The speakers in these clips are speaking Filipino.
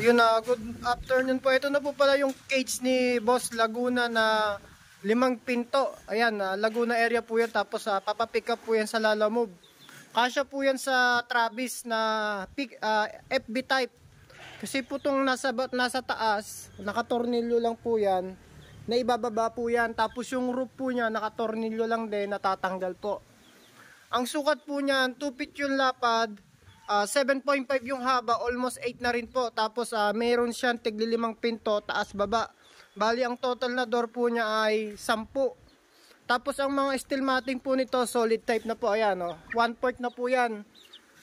Yun na, good afternoon po. Ito na po pala yung cage ni Boss Laguna na 5 pinto. Ayan, Laguna area po yan. Tapos papapick up po yan sa Lalamove. Kasya po yan sa Travis na FB type. Kasi po itong nasa taas, nakatornilyo lang po yan. Na ibababa po yan. Tapos yung roof po niya, nakatornilyo lang din, natatanggal po. Ang sukat po niyan, 2 feet yung lapad. 7.5 yung haba, almost 8 na rin po. Tapos mayroon siyang tigli 5 pinto, taas baba. Bali ang total na door po niya ay 10. Tapos ang mga steel matting po nito, solid type na po. Ayan, 1/4 na po yan.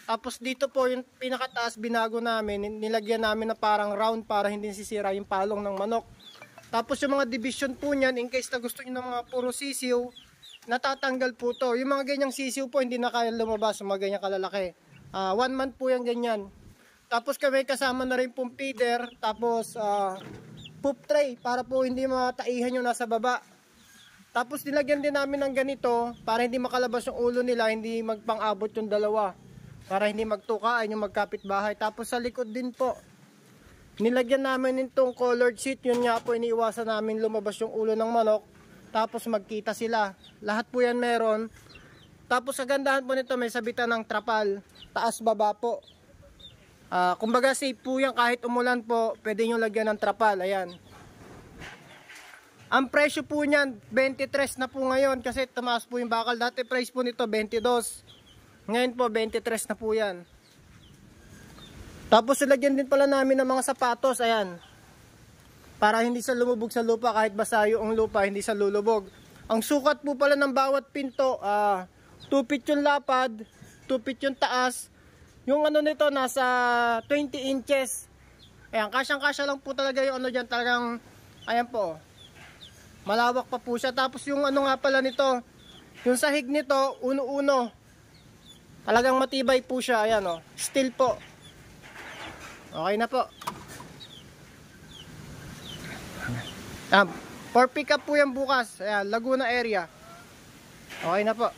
Tapos dito po yung pinakataas binago namin, nilagyan namin na parang round para hindi sisira yung palong ng manok. Tapos yung mga division po niyan, in case na gusto niyo ng mga puro sisiw, natatanggal po to. Yung mga ganyang sisiw po, hindi na kaya lumabas, yung mga ganyang kalalaki. 1 month po yan ganyan. Tapos kami kasama na rin pong feeder. Tapos poop tray para po hindi mataihan yung nasa baba. Tapos nilagyan din namin ng ganito para hindi makalabas yung ulo nila, hindi magpang-abot yung dalawa. Para hindi magtukaan yung magkapit bahay. Tapos sa likod din po, nilagyan namin itong colored sheet. Yun nga po, iniiwasan namin lumabas yung ulo ng manok. Tapos magkita sila. Lahat po yan meron. Tapos kagandahan po nito, may sabitan ng trapal. Taas baba po. Kumbaga safe po yan, kahit umulan po, pwede nyo lagyan ng trapal. Ayan. Ang presyo po niyan, 23 na po ngayon kasi tumaas po yung bakal. Dati price po nito 22. Ngayon po 23 na po yan. Tapos lagyan din pala namin ng mga sapatos. Ayan. Para hindi sa lumubog sa lupa, kahit basa yung lupa, hindi sa lulubog. Ang sukat po pala ng bawat pinto, 2 feet yung lapad, 2 feet yung taas. Yung ano nito nasa 20 inches. Ayan, kasyang-kasya lang po talaga yung ano dyan. Talagang, ayan po. Malawak pa po siya. Tapos yung ano nga pala nito, yung sahig nito, uno-uno. Talagang matibay po siya. Ayan steel po. Okay na po. For pick up po yan bukas. Ayan, Laguna area. Okay na po.